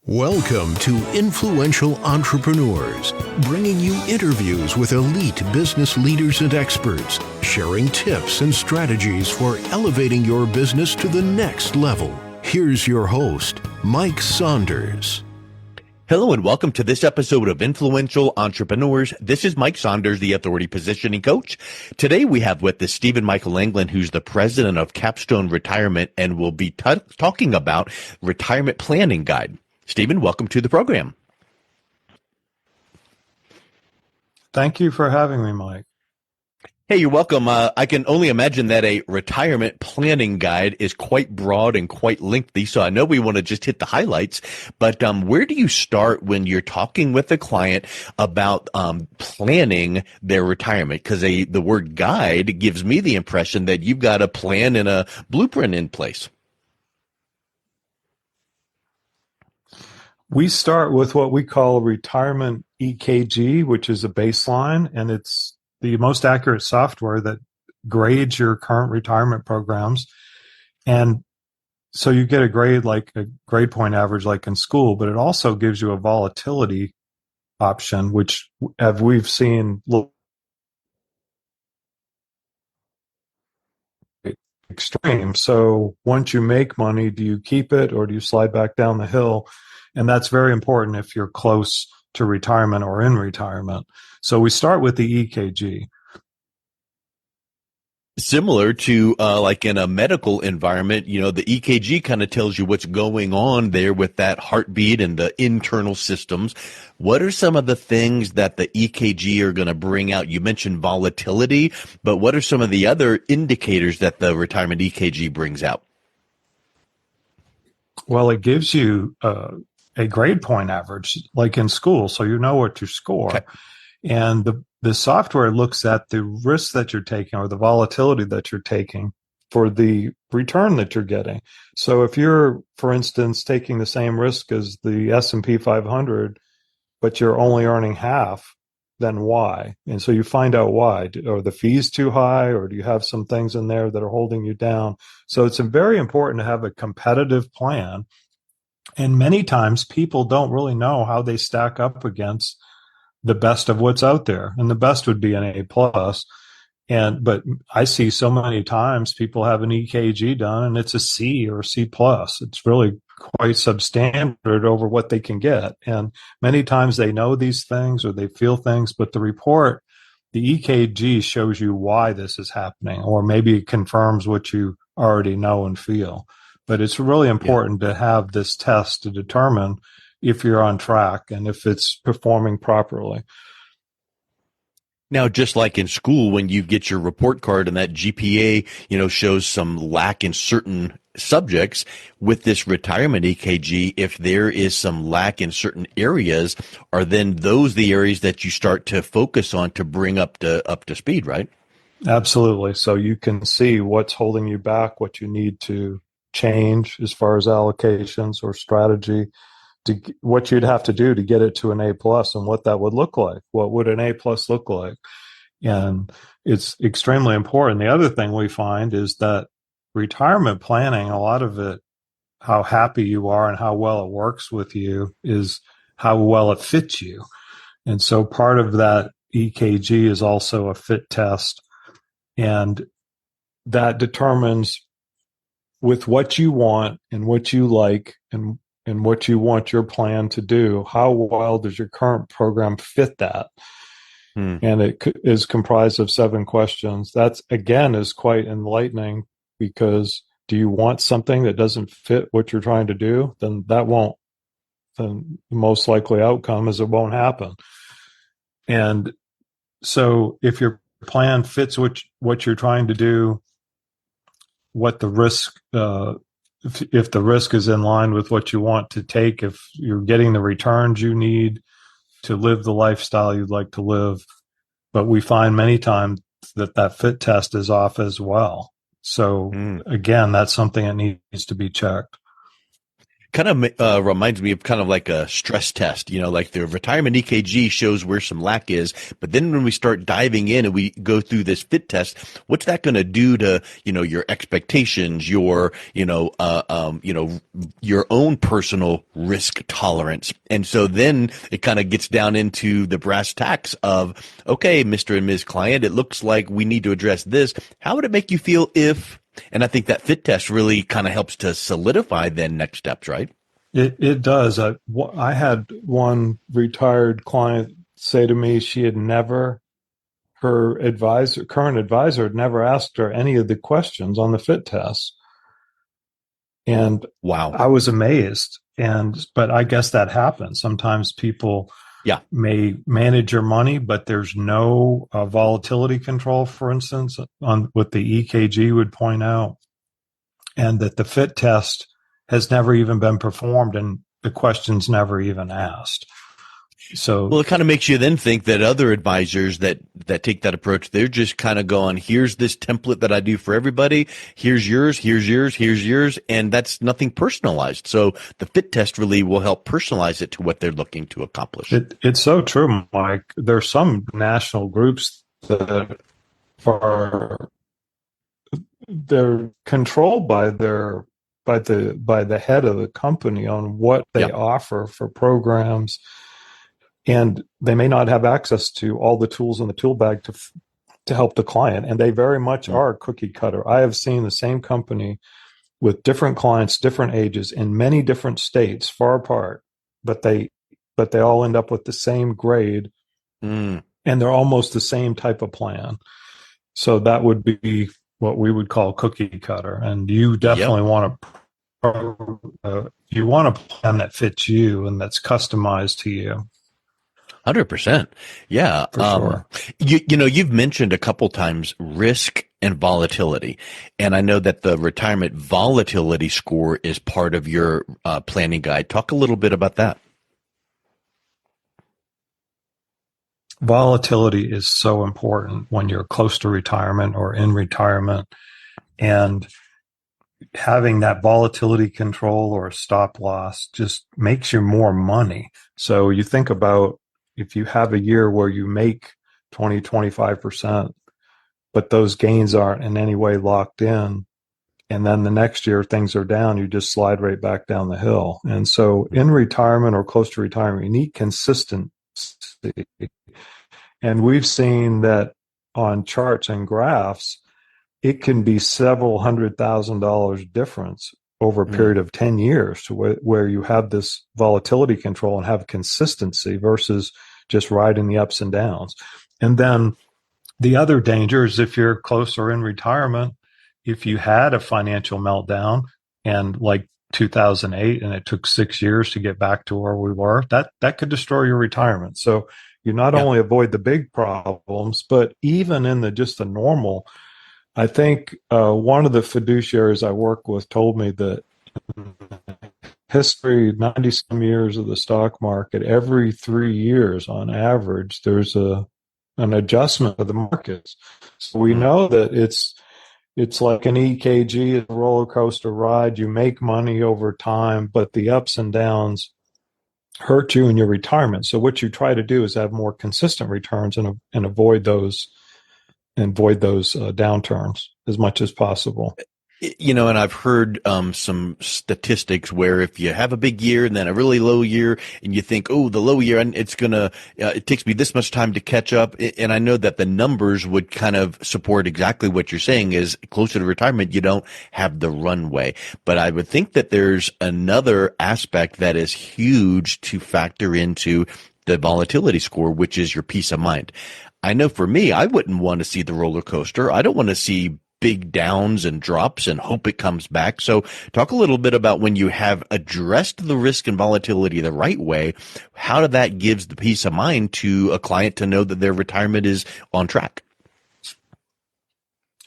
Welcome to Influential Entrepreneurs, bringing you interviews with elite business leaders and experts, sharing tips and strategies for elevating your business to the next level. Here's your host, Mike Saunders. Hello and welcome to this episode of Influential Entrepreneurs. This is Mike Saunders, the Authority Positioning Coach. Today we have with us Stephen Michael Anglin, who's the president of Capstone Retirement, and we'll be talking about Retirement Planning Guide. Stephen, welcome to the program. Thank you for having me, Mike. Hey, you're welcome. I can only imagine that a retirement planning guide is quite broad and quite lengthy, so I know we want to just hit the highlights, but where do you start when you're talking with a client about planning their retirement? Because the word guide gives me the impression that you've got a plan and a blueprint in place. We start with what we call a retirement EKG, which is a baseline, and it's the most accurate software that grades your current retirement programs. And so you get a grade like a grade point average like in school, but it also gives you a volatility option, which we've seen extreme. So once you make money, do you keep it or do you slide back down the hill? And that's very important if you're close to retirement or in retirement. So we start with the EKG. Similar to like in a medical environment, you know, the EKG kind of tells you what's going on there with that heartbeat and the internal systems. What are some of the things that the EKG are going to bring out? You mentioned volatility, but what are some of the other indicators that the retirement EKG brings out? Well, it gives you a grade point average, like in school, so you know what to score. Okay. And the software looks at the risk that you're taking or the volatility that you're taking for the return that you're getting. So if you're, for instance, taking the same risk as the S&P 500, but you're only earning half, then why? And so you find out why. Are the fees too high, or do you have some things in there that are holding you down? So it's very important to have a competitive plan. And many times people don't really know how they stack up against the best of what's out there. And the best would be an A plus. But I see so many times people have an EKG done and it's a C or a C plus. It's really quite substandard over what they can get. And many times they know these things or they feel things, but the EKG shows you why this is happening, or maybe it confirms what you already know and feel. But it's really important to have this test to determine if you're on track and if it's performing properly. Now, just like in school, when you get your report card and that GPA, you know, shows some lack in certain subjects, with this retirement EKG, if there is some lack in certain areas, are then those the areas that you start to focus on to bring up to speed, right? Absolutely. So you can see what's holding you back, what you need to change as far as allocations or strategy, to what you'd have to do to get it to an A plus and what that would look like. What would an A plus look like? And it's extremely important. The other thing we find is that retirement planning, a lot of it, how happy you are and how well it works with you is how well it fits you. And so part of that EKG is also a fit test. And that determines with what you want and what you like and what you want your plan to do, how well does your current program fit that? And it is comprised of 7 questions. That's, again, is quite enlightening, because do you want something that doesn't fit what you're trying to do? Then the most likely outcome is it won't happen. And so if your plan fits what you're trying to do, what the risk, if the risk is in line with what you want to take, if you're getting the returns you need to live the lifestyle you'd like to live. But we find many times that fit test is off as well. So again, that's something that needs to be checked. kind of reminds me of kind of like a stress test, like the retirement EKG shows where some lack is. But then when we start diving in and we go through this fit test, what's that going to do to, your expectations, your own personal risk tolerance? And so then it kind of gets down into the brass tacks of, okay, Mr. and Ms. Client, it looks like we need to address this. How would it make you feel if, and I think that fit test really kind of helps to solidify then next steps, right? It does. I had one retired client say to me she had never, her current advisor had never asked her any of the questions on the fit test. And Wow. I was amazed. But I guess that happens. Sometimes people may manage your money, but there's no volatility control, for instance, on what the EKG would point out, and that the fit test has never even been performed and the question's never even asked. So, well, it kind of makes you then think that other advisors that take that approach, they're just kind of going, here's this template that I do for everybody. Here's yours, here's yours, here's yours. And that's nothing personalized. So the fit test really will help personalize it to what they're looking to accomplish. It's so true, Mike. There's some national groups that they're controlled by the head of the company on what they offer for programs, and they may not have access to all the tools in the tool bag to help the client, and they very much are cookie cutter. I have seen the same company with different clients, different ages, in many different states, far apart, but they all end up with the same grade, and they're almost the same type of plan. So that would be what we would call cookie cutter. And you definitely want a plan that fits you and that's customized to you. 100%. Yeah. For sure. You've mentioned a couple times risk and volatility. And I know that the retirement volatility score is part of your planning guide. Talk a little bit about that. Volatility is so important when you're close to retirement or in retirement, and having that volatility control or stop loss just makes you more money. So you think about if you have a year where you make 20, 25%, but those gains aren't in any way locked in, and then the next year things are down, you just slide right back down the hill. And so in retirement or close to retirement, you need consistency. And we've seen that on charts and graphs, it can be several $100,000 difference over a period of 10 years to where you have this volatility control and have consistency versus just riding the ups and downs. And then the other danger is if you're close or in retirement, if you had a financial meltdown and like 2008 and it took 6 years to get back to where we were, that could destroy your retirement. So you not only avoid the big problems, but even in the normal, I think one of the fiduciaries I work with told me that history, 90 some years of the stock market, every 3 years on average, there's an adjustment of the markets. So we know that it's like an EKG, it's a roller coaster ride. You make money over time, but the ups and downs hurt you in your retirement. So what you try to do is have more consistent returns and avoid those downturns as much as possible. And I've heard some statistics where if you have a big year and then a really low year and you think, oh, the low year, and it takes me this much time to catch up. And I know that the numbers would kind of support exactly what you're saying is closer to retirement, you don't have the runway. But I would think that there's another aspect that is huge to factor into the volatility score, which is your peace of mind. I know for me, I wouldn't want to see the roller coaster. I don't want to see big downs and drops and hope it comes back. So talk a little bit about when you have addressed the risk and volatility the right way, how that gives the peace of mind to a client to know that their retirement is on track.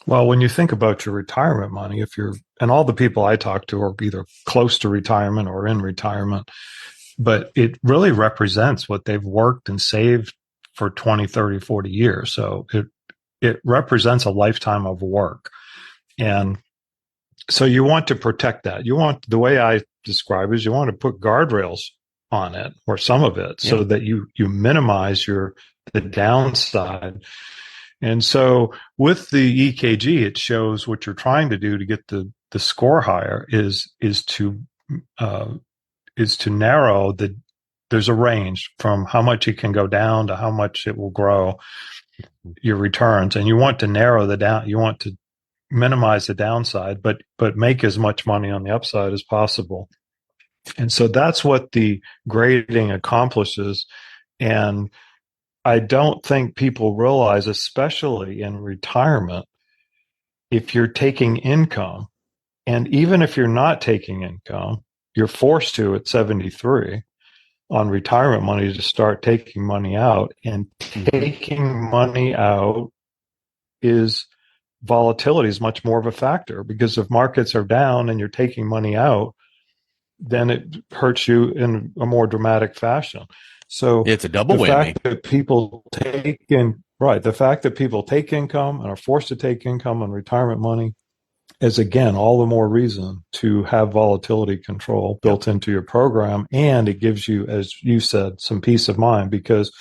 Well, when you think about your retirement money, and all the people I talk to are either close to retirement or in retirement, but it really represents what they've worked and saved for 20, 30, 40 years. So it represents a lifetime of work. And so you want to protect that. The way I describe is you want to put guardrails on it or some of it so that you minimize the downside. And so with the EKG, it shows what you're trying to do to get the score higher is to narrow there's a range from how much it can go down to how much it will grow your returns. And you want to narrow you want to minimize the downside, but make as much money on the upside as possible. And so that's what the grading accomplishes. And I don't think people realize, especially in retirement, if you're taking income, and even if you're not taking income, you're forced to at 73 on retirement money to start taking money out. And taking money out volatility is much more of a factor, because if markets are down and you're taking money out, then it hurts you in a more dramatic fashion. So it's a double the whammy. fact that people the fact that people take income and are forced to take income on retirement money is, again, all the more reason to have volatility control built into your program. And it gives you, as you said, some peace of mind, because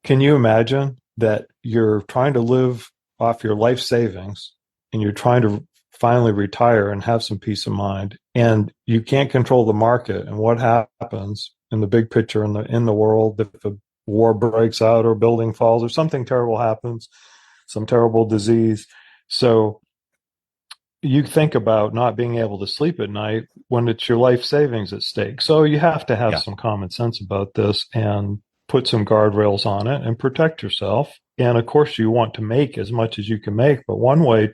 can you imagine that you're trying to live off your life savings and you're trying to finally retire and have some peace of mind, and you can't control the market and what happens in the big picture in the world if a war breaks out or building falls or something terrible happens, some terrible disease. So you think about not being able to sleep at night when it's your life savings at stake. So you have to have some common sense about this and put some guardrails on it and protect yourself. And of course, you want to make as much as you can make, but one way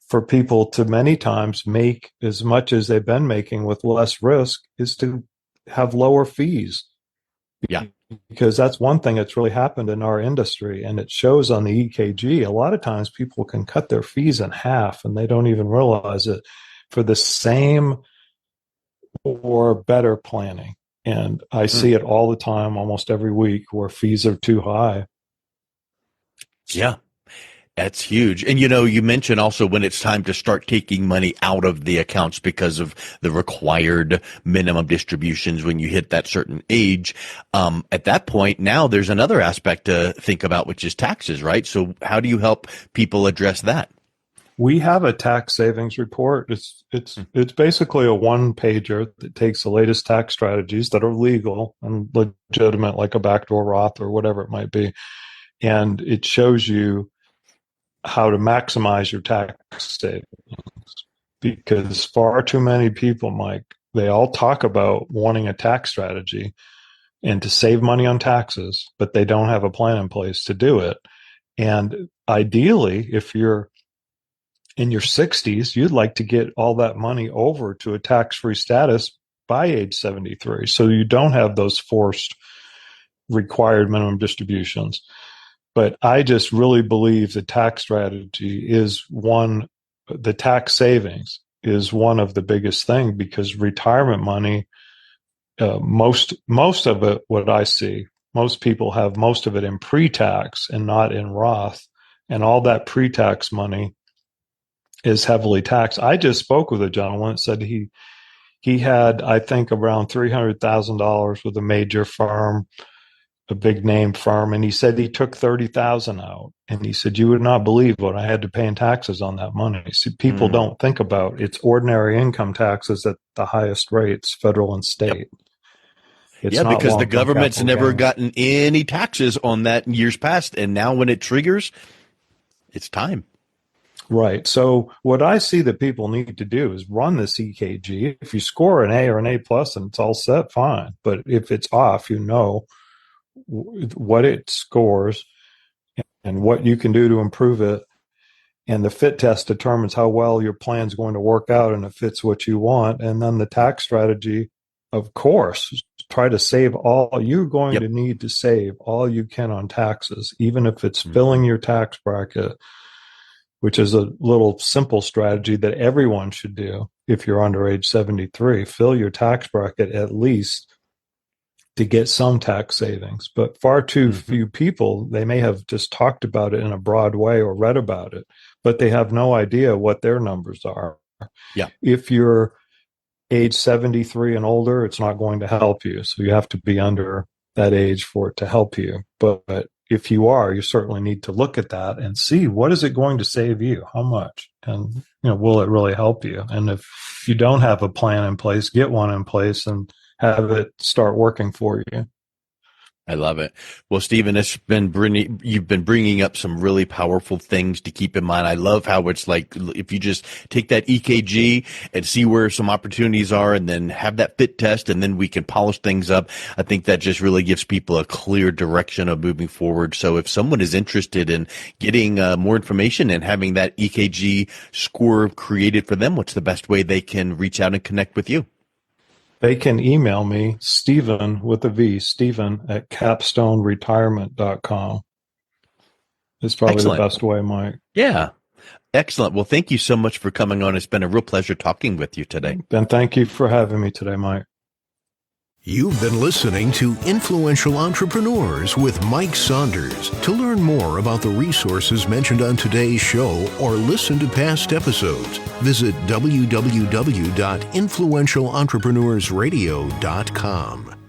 for people to many times make as much as they've been making with less risk is to have lower fees. Yeah. Because that's one thing that's really happened in our industry, and it shows on the EKG. A lot of times people can cut their fees in half and they don't even realize it for the same or better planning. And I see it all the time, almost every week, where fees are too high. Yeah. That's huge. And, you mentioned also when it's time to start taking money out of the accounts because of the required minimum distributions when you hit that certain age. At that point, now there's another aspect to think about, which is taxes, right? So how do you help people address that? We have a tax savings report. It's basically a one-pager that takes the latest tax strategies that are legal and legitimate, like a backdoor Roth or whatever it might be. And it shows you how to maximize your tax savings, because far too many people, Mike, they all talk about wanting a tax strategy and to save money on taxes, but they don't have a plan in place to do it. And ideally, if you're in your 60s, you'd like to get all that money over to a tax-free status by age 73, so you don't have those forced required minimum distributions. But I just really believe the tax strategy the tax savings is one of the biggest things, because retirement money, most of it, what I see, most people have most of it in pre-tax and not in Roth. And all that pre-tax money is heavily taxed. I just spoke with a gentleman that said he had, I think, around $300,000 with a major firm, a big name firm, and he said he took $30,000 out, and he said, you would not believe what I had to pay in taxes on that money. See, people don't think about it's ordinary income taxes at the highest rates, federal and state. It's not because the government's never gains. gotten any taxes on that in years past, and now when it triggers, it's time. Right. So what I see that people need to do is run this EKG. If you score an A or an A plus and it's all set, fine. But if it's off, what it scores and what you can do to improve it. And the fit test determines how well your plan is going to work out and it fits what you want. And then the tax strategy, of course, try to save you're going to need to save all you can on taxes, even if it's filling your tax bracket, which is a little simple strategy that everyone should do if you're under age 73. Fill your tax bracket at least to get some tax savings. But far too few people, they may have just talked about it in a broad way or read about it, but they have no idea what their numbers are. Yeah. If you're age 73 and older, it's not going to help you. So you have to be under that age for it to help you. But if you are, you certainly need to look at that and see, what is it going to save you? How much? And, will it really help you? And if you don't have a plan in place, get one in place and have it start working for you. I love it. Well, Stephen, you've been bringing up some really powerful things to keep in mind. I love how it's like, if you just take that EKG and see where some opportunities are and then have that fit test, and then we can polish things up. I think that just really gives people a clear direction of moving forward. So if someone is interested in getting more information and having that EKG score created for them, what's the best way they can reach out and connect with you? They can email me, Stephen with a V, Stephen at capstoneretirement.com. It's probably Excellent. the best way, Mike. Yeah. Excellent. Well, thank you so much for coming on. It's been a real pleasure talking with you today. Ben, thank you for having me today, Mike. You've been listening to Influential Entrepreneurs with Mike Saunders. To learn more about the resources mentioned on today's show or listen to past episodes, visit www.influentialentrepreneurssradio.com.